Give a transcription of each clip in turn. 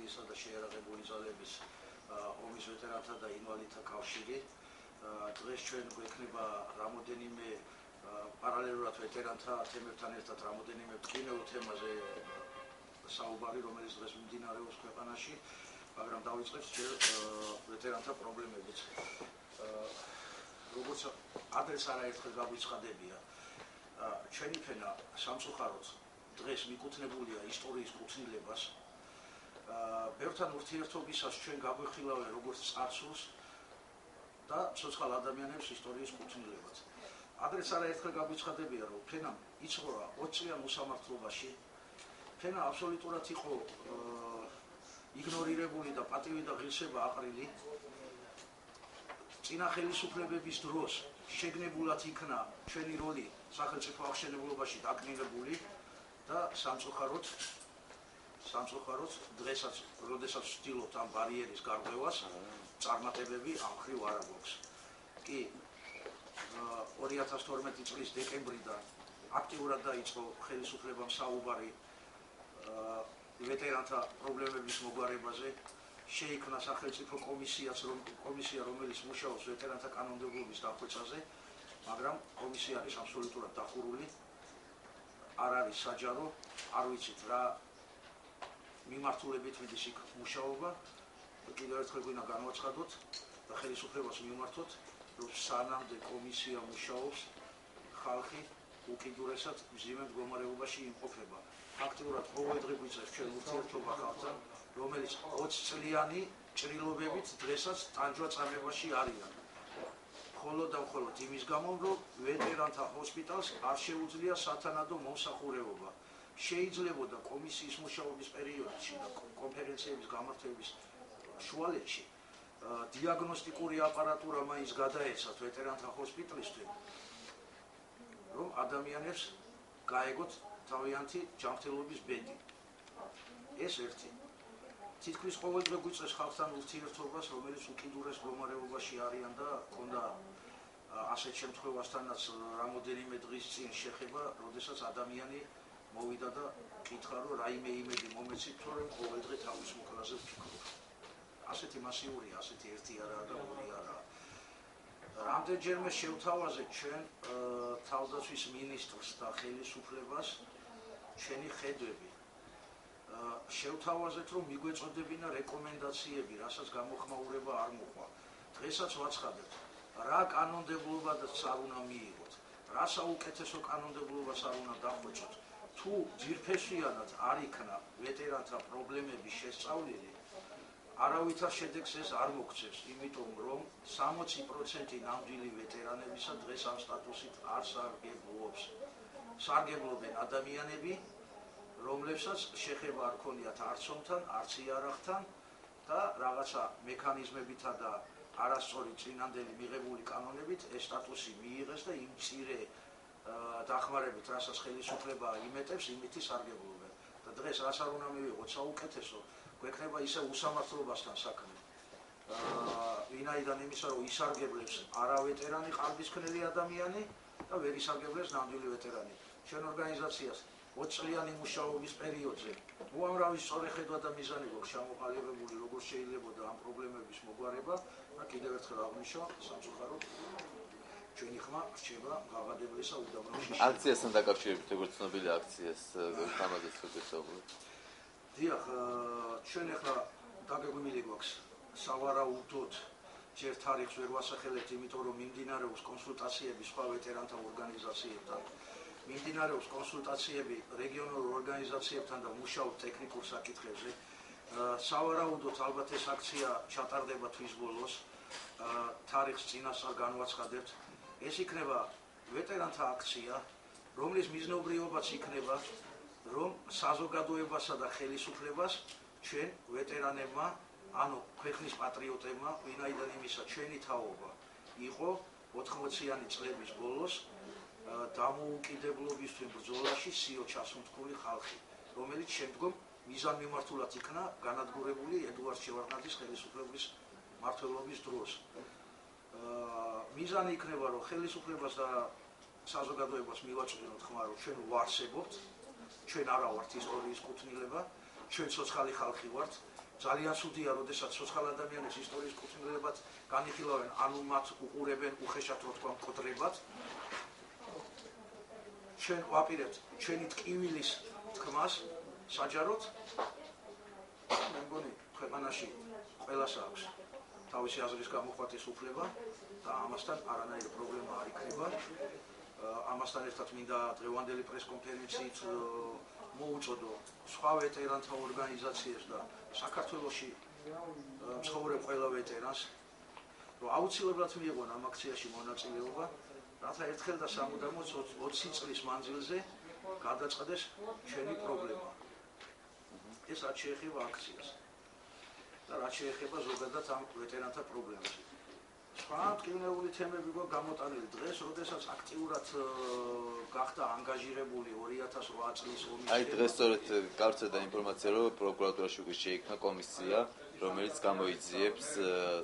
ინვალიდისა და შეიარაღებული ძალების ომის ვეტერანთა და ინვალიდთა კავშირი. დღეს ჩვენ გვექნება რამოდენიმე პარალელურად ვეტერანთა თემებთან ერთად რამოდენიმე ტკინეულ თემაზე საუბარი, რომელიც დღეს მიმდინარეობს ქვეყანაში, მაგრამ დავიწყებთ ჯერ ვეტერანთა პრობლემებით. როგორც ადრეც არაერთხელ გაგვიცხადებია, ჩვენი ფენა სამწუხაროდ დღეს მიკუთვნებულია ისტორიის კუთვნილებას. ბევრთან ურთიერთობისას ჩვენ გაგვიხილავენ როგორც წარსულს და ცოცხალ ადამიანებს ისტორიის კუთვნილებად. ადრეც არაერთხელ გაგვიცხადებია, რომ ფენა იცხოვრა 20 წლიან უსამართლობაში. ფენა აბსოლუტურად იყო იგნორირებული და პატივი და ღირსება აყრილი. წინა ხელისუფლებების დროს შეგნებულად იქნა ჩვენი როლი სახელმწიფო აღშენებულობაში დაკნინებული და სამწუხაროდ დღესაც, როდესაც ვცდილობთ ამ ბარიერის გარღვევას, წარმატებები ამ მხრივ არ აქვს. კი 2012 წლის დეკემბრიდან აქტიურად დაიწყო ხელისუფლებამ საუბარი ვეტერანთა პრობლემების მოგვარებაზე. შეიქმნა სახელმწიფო კომისია, რომელიც მუშაობს ვეტერანთა კანონმდებლობის დახვეწაზე, მაგრამ კომისია არის აბსოლუტურად დახურული, არ არის საჯარო, არ ვიცით რა მიმართულებით მიდის იქ მუშაობა. კიდევ ერთხელ გვინდა განვაცხადოთ და ხელისუფლებას მივმართოთ, რომ სანამდე კომისია მუშაობს, ხალხი უკიდურესად მძიმე მდგომარეობაში იმყოფება. აქტიურად ყოველდღე გვიწევს ჩვენ ურთიერთობა ხალხთან, რომელიც 20 წლიანი ჭრილობებით დღესაც ტანჯვა-წამებაში არიან. მხოლოდ და მხოლოდ იმის გამო, რომ ვეტერანთა ჰოსპიტალს არ შეუძლია სათანადო მომსახურებობა. შეიძლებოდა კომისიის მუშაობის პერიოდში და კონფერენციების გამართვების შუალედში დიაგნოსტიკური აპარატურა მაინც გადაეცათ ვეტერანთა ჰოსპიტალისთვის, რომ ადამიანებს გაეგოთ თავიანთი ჯანმრთელობის ბედი. ეს ერთი. თითქმის ყოველდღე გვიწევს ხალხთან ურთიერთობას, რომელიც უკიდურეს მდგომარეობაში არიან და ჰქონდა ასეთ შემთხვევასთანაც რამოდენიმე დღის წინ შეხება, როდესაც ადამიანი მოვიდა და კითხა, რომ რაიმე იმედი მომეცით, რომ ყოველდღე თავის მოკლაზე ვფიქრობ. ასეთი მასიურია, ასეთი ერთი არაა და ორი არაა. რამდენჯერმე შევთავაზეთ ჩვენ თავდაცვის მინისტრს და ხელისუფლებას ჩვენი ხედვები. შევთავაზეთ, რომ მიგვეწოდებინა რეკომენდაციები, რასაც გამოხმაურება არ მოყვა. დღესაც ვაცხადებთ, რა კანონმდებლობაც არ უნდა მიიღოთ, რა საუკეთესო კანონმდებლობას არ უნდა დახვეწოთ. თუ ძირფესვიანად არ იქნა ვეტერანთა პრობლემების შესწავლილი, არავითარ შედეგს ეს არ მოგცევს, იმიტომ რომ 60% ნამდვილი ვეტერანებისა დღეს ამ სტატუსით არ სარგებლობს. სარგებლობენ ადამიანები, რომლებსაც შეხება არ ქონიათ არც ომთან, არც იარაღთან და რაღაცა მექანიზმებითა და არასწორი წინანდელი მიღებული კანონებით ეს სტატუსი მიიღეს და იმ მცირე დახმარებით, რასაც ხელისუფლება იმეტებს, იმითი სარგებლობენ. და დღეს რაც არ უნდა მივიღოთ საუკეთესო, გვექნება ისე უსამართლობასთან საქმე. ვინაიდან იმისა, რომ ისარგებლებს არავეტერანი ყალბისქნელი ადამიანი და ვერ ისარგებლებს ნამდვილი ვეტერანი. ჩვენ ორგანიზაციას 20 წლიანი მუშაობის პერიოდზე უამრავი სწორი ხედვა და მიზანი გვაქვს ჩამოყალიბებული, როგორ შეიძლებოდა ამ პრობლემების მოგვარება და კიდევ ერთხელ აღნიშნო, სამწუხაროდ ჩვენი ხმა რჩება ღაღადებლისა უდაბნოში. აქციასთან დაკავშირებით, როგორც ცნობილი აქციას თამაზეც ვეცნობთ. დიახ, ჩვენ ახლა დაგეგმილი გვაქვს სავარაუდოდ ჯერ თარიღს ვერ ვასახელებთ, იმიტომ რომ მიმდინარეობს კონსულტაციები სხვა ვეტერანთა ორგანიზაციებთან. მიმდინარეობს კონსულტაციები რეგიონულ ორგანიზაციებთან და მუშაობთ ტექნიკურ საკითხებზე. სავარაუდოდ ალბათ ეს აქცია ჩატარდება თვის ბოლოს. თარიღს წინასწარ განვაცხადებთ. ეს იქნება ვეტერანთა აქცია, რომლის მიზნობრიობაც იქნება, რომ საზოგადოებასა და ხელისუფლებას ჩვენ ვეტერანებმა, ანუ ქვეყნის პატრიოტებმა, ვინაიდან იმისა ჩვენი თაობა იყო 80-იანი წლების ბოლოს დამოუკიდებლობისთვის ბრძოლაში სიო ჩასუნთქული ხალხი, რომელიც შემდგომ მიზანმიმართულად იქნა განადგურებული ედუარდ შევარდნაძის ხელისუფლების მმართველობის დროს. მიზანი იქნება, რომ ხელისუფლებას და საზოგადოებას მივაწვდინოთ ხმა, რომ ჩვენ ვარსებობთ, ჩვენ არა ვართ ისტორიის კუთვნილება ჩვენ ცოცხალი ხალხი ვართ. ძალიან ცუდია, როდესაც ცოცხალ ადამიანებს ისტორიის კუთვნილებად განიხილავენ, ანუ მათ უყურებენ უხეშად რო თქვა მკვდრებად. ჩვენ ვაპირებთ ჩვენი ტკივილის თქმას საჯაროდ. მე მგონი ქვეყანაში ყველას აქვს თავისი აზრის გამოხატვის უფლება და ამასთან არანაირი პრობლემა არ იქნება. ამასთან ერთად მინდა დღევანდელი პრესკონფერენციით მოუწოდო სხვა ვეტერანთა ორგანიზაციებს და საქართველოში ცხოვრებ ყველა ვეტერანს, რომ აუცილებლად მიიღონ ამ აქციაში მონაწილეობა, რათა ერთხელ და სამუდამოდ 20 წლის მანძილზე გადაწყდეს ჩვენი პრობლემა. ეს რაც შეეხება აქციას და რაც შეეხება ზოგადად ამ ვეტერანთა პრობლემას. სხვა მტკივნეული თემები გვაქვს გამოტანილი დღეს, როდესაც აქტიურად გახდა ანგაჟირებული 2008 წლის ომის. აი დღეს სწორედ გავცედა ინფორმაცია, რომ პროკურატურაში უკვე შეიქმნა კომისია, რომელიც გამოიძიებს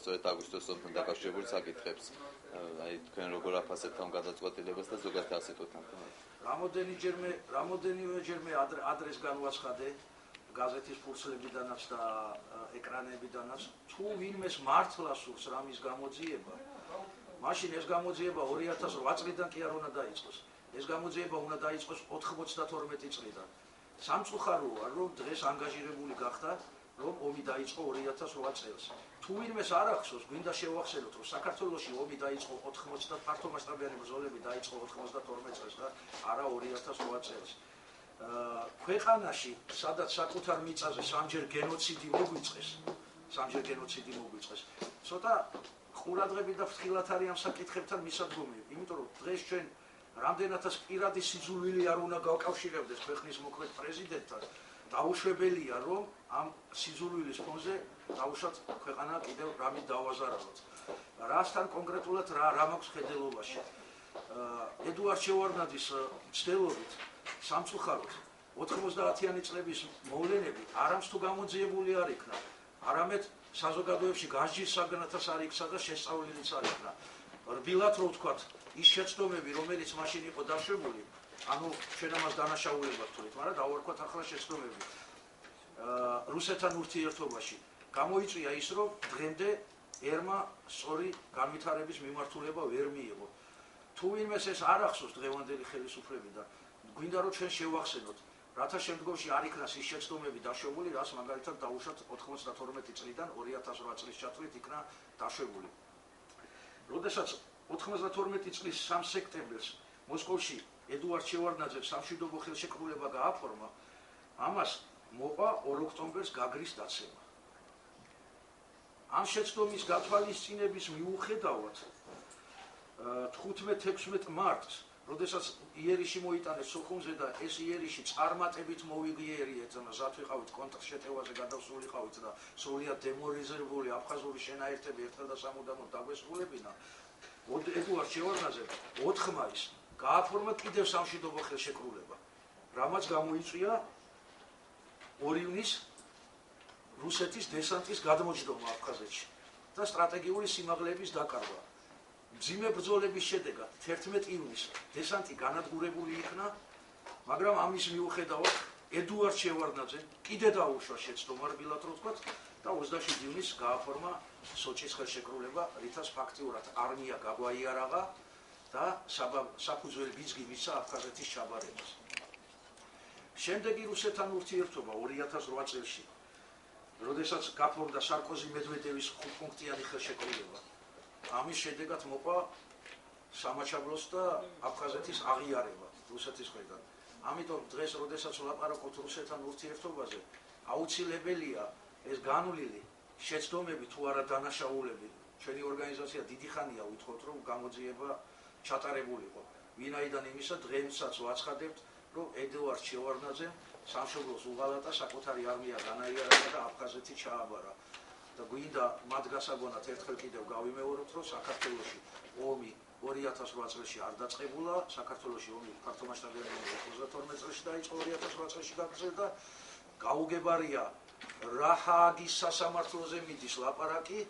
სწორედ აგვისტოს ომთან დაკავშირებულ საკითხებს. აი თქვენ როგორ აფასებთ ამ გადაწყვეტილებას და ზოგადად ასეთოთ ამ თემას. რამოდენიმეჯერმე ადრეს განვაცხადე გაზეთის ფურცლებიდანაც და ეკრანებიდანაც, თუ ვინმეს მართლა სურს რამის გამოძიება, მაშინ ეს გამოძიება 2008 წლიდან კი არ უნდა დაიწყოს. ეს გამოძიება უნდა დაიწყოს 92 წლიდან. სამწუხაროა, რომ დღეს ანგაჟირებული გახდა, რომ ომი დაიწყო 2008 წელს. თუ ვინმეს არ ახსოვს, გვინდა შევახსენოთ, რომ საქართველოში ომი დაიწყო 90 ფართომასშტაბიანი ბრძოლები დაიწყო 92 წელს და არა 2008 წელს. ქვეყანაში, სადაც საკუთარ მიწაზე სამჯერ გენოციდი მოგვიწყეს, ცოტა ყურადღები და ფრთხილად არის ამ საკითხებთან მისადგომი, იმიტომ რომ დღეს ჩვენ რამდენადაც პირადი სიძულვილი არ უნდა გავკავშირებდეს ქვეყნის მოქმედ პრეზიდენტთან, დაუშვებელია, რომ ამ სიძულვილის ფონზე დაუშვათ ქვეყანა კიდევ რამით დავაზარავოთ. რასთან კონკრეტულად რა მაქვს ხედელობაში. ედუარდ შევარდნაძის მცდელობით სამწუხაროდ 90-იანი წლების მოვლენები არამც თუ გამოძიებული არ იქნა, არამედ საზოგადოებში გასჯის საგანათას არ იქცა და შესწავლილიც არ იქნა. რბილად რო ვთქვათ, ის შეცდომები, რომელიც მაშინ იყო დაშვებული, ანუ ჩვენ ამას დანაშაულება ვთვლით, მაგრამ დავარქვათ ახლა შეცდომები. რუსეთთან ურთიერთობაში გამოიწვია ის, რომ დღემდე ერმა სწორი განვითარების მიმართულება ვერ მიიღო. თუ ვინმეს ეს არ ახსოვს დღევანდელი ხელისუფლებიდან, გვინდა რომ ჩვენ შევახსენოთ, რათა შემდგომში არ იქნას ის შეცდომები დაშვებული, რაც მაგალითად დაუშვათ 92 წლიდან 2008 წლის ჩათვლით იქნა დაშვებული. როდესაც 92 წლის 3 სექტემბერს მოსკოვში ედუარდ შევარდნაძემ სამშვიდობო ხელშეკრულება გააფორმა, ამას მოყვა 2 ოქტომბერს გაგრის დაცემა. ამ შეცდომის გათვალისწინების მიუხედავად 15-16 მარტს, როდესაც იერიში მოიტანეს სოხუმზე და ეს იერიში წარმატებით მოვიგიერიეთ, მზად ვიყავით კონტრშეტევაზე გადავსულიყავით და სრულიად დემორალიზებული აფხაზური შენაერთები ერთხელ და სამუდამოდ დაგვესრულებინა, ედუარდ შევარდნაძემ 4 მაისს გააფორმა კიდევ სამშვიდობო ხელშეკრულება, რამაც გამოიწვია 2 ივნის რუსეთის დესანტის გადმოჯდომა აფხაზეთში და სტრატეგიული სიმაღლეების დაკარგვა. მძიმე ბრძოლების შედეგად 11 ივნისს დესანტი განადგურებული იქნა, მაგრამ ამის მიუხედავად ედუარდ შევარდნაძემ კიდე დაუშვა შეცდომა რბილად რო ვთქვათ და 27 ივნისს გააფორმა სოჭის ხელშეკრულება, რითაც ფაქტიურად არმია გაგვაიარაღა და საფუძველი ბიძგი მისცა აფხაზეთის ჩაბარებას. შემდეგი რუსეთთან ურთიერთობა 2008 წელში, როდესაც გაფორმდა სარკოზი-მედვედევის 5-პუნქტიანი ხელშეკრულება, ამის შედეგად მოყვა სამაჩაბლოს და აფხაზეთის აღიარება რუსეთის მხრიდან. ამიტომ დღეს, როდესაც ვლაპარაკობთ რუსეთთან ურთიერთობაზე, აუცილებელია ეს განვლილი შეცდომები თუ არა დანაშაულები. ჩვენი ორგანიზაცია დიდი ხანია ვითხოვთ, რომ გამოძიება ჩატარებულიყო. ვინაიდან იმისა, დღესაც ვაცხადებთ, რომ ედუარდ შევარდნაძემ სამშობლოს უღალატა, საკუთარი არმია განაიარაღა და აფხაზეთი ჩააბარა. და გვინდა მათ გასაგონად ერთხელ კიდევ გავიმეორებთ, რომ საქართველოში ომი 2008 წელში არ დაწყებულა, საქართველოში ომი ფართომასშტაბიანი ომი 92 წელში დაიწყო, 2008 წელში გაგრძელდა. გაუგებარია რა ჰააგის სასამართლოზე მიდის ლაპარაკი,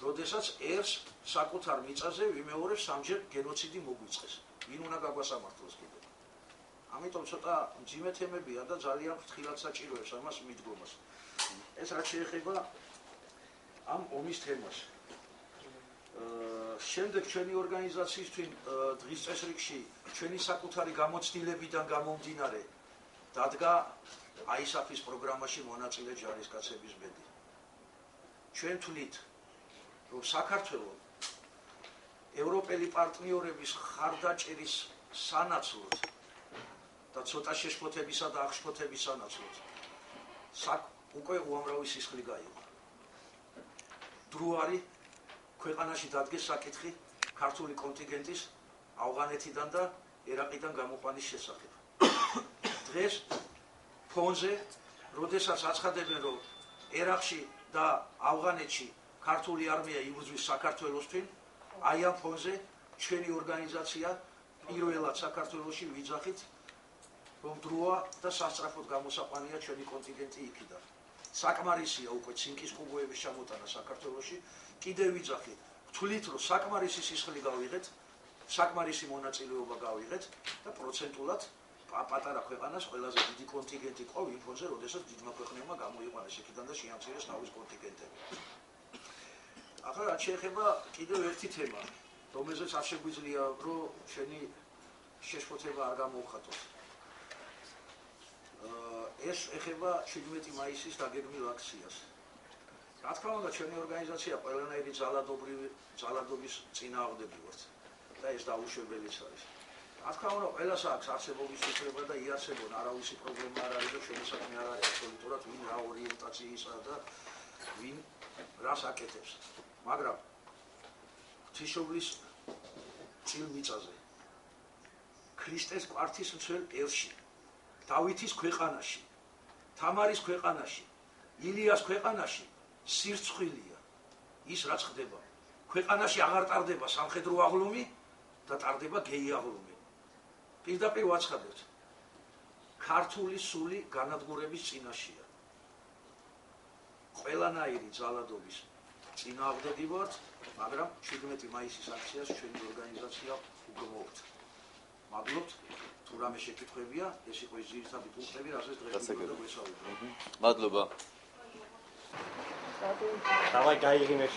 როდესაც ერს საკუთარ მიწაზე ვიმეორებს სამჯერ გენოციდი მოგვიწყეს. ვინ უნდა გაგვასამართლოს კიდევ? ამიტომ ცოტა მძიმე თემებია და ძალიან ფრთხილად საჭიროებს ამას მიდგომას. ეს რაც შეეხება ამ ომის თემას. შემდეგ ჩვენი ორგანიზაციისთვის დღის წესრიგში ჩვენი საკუთარი გამოცდილებიდან გამომდინარე დადგა ISAF-ის პროგრამაში მონაწილე ჯარისკაცების ბედი. ჩვენ თვლით, რომ საქართველოს ევროპელი პარტნიორების ხარდაჭერის სანაცვლოდ და ცოტა შეშფოთებისა და აღშფოთების სანაცვლოდ უკვე უამრავი სისხლი გაიღო. დრო არის ქვეყანაში დადგეს საკითხი ქართული კონტინგენტის ავღანეთიდან და ერაყიდან გამოყვანის შესახებ. დღეს ფონზე, როდესაც აცხადებენ, რომ ერაყში და ავღანეთში ქართული არმია იბრძვის საქართველოსთვის, აი ამ ფონზე ჩვენი ორგანიზაცია პირველად საქართველოში ვიძახით, რომ დროა და სასწრაფოდ გამოსაყვანია ჩვენი კონტინგენტი იქიდან. საკმარისია უკვე ცინკის კუბოების ჩამოტანა საქართველოში, კიდევ ვიძახით, ვთვლით, რომ საკმარისი სისხლი გავიღეთ, საკმარისი მონაწილეობა გავიღეთ და პროცენტულად პატარა ქვეყანას ყველაზე დიდი კონტინგენტი ყო იმ ფონზე, როდესაც დიდმა ქვეყნებმა გამოიყვანეს იქიდან და შეამცირეს თავის კონტინგენტები. ახლა რაც შეეხება კიდევ ერთი თემა, რომელზეც არ შეგვიძლია, რომ ჩვენი შეშფოთება არ გამოვხატოთ. ეს ეხება 17 მაისის დაგეგმილ აქციას. რა თქმა უნდა, ჩვენი ორგანიზაცია ყველანაირი ძალადობის წინააღმდეგი ვართ და ეს დაუშვებელიც არის. რა თქმა უნდა, ყველას აქვს არსებობის უფლება და იარსებონ, არავისი პრობლემა არ არის და ჩვენი საქმე არ არის აბსოლუტურად ვინ რა ორიენტაციისა და ვინ რას აკეთებს. მაგრამ ღვთისმშობლის წილმიწაზე, ქრისტეს კვართის მცველ ერში, დავითის ქვეყანაში, თამარის ქვეყანაში, ილიას ქვეყანაში სირცხვილია ის რაც ხდება. ქვეყანაში აღარ ტარდება სამხედრო აღლუმი და ტარდება გეი აღლუმი. პირდაპირ ვაცხადებთ, ქართული სული განადგურების წინაშეა. ყველანაირი ძალადობის წინააღმდეგი ვართ, მაგრამ 17 მაისის აქციას ჩვენი ორგანიზაცია უგმობთ. მადლობთ. თუ რამე შეკითხვებია, ეს იყო ის ძირითადი პუნქტები, რასაც დღეს გვესაუბრეთ. მადლობა. Давай გაიგინე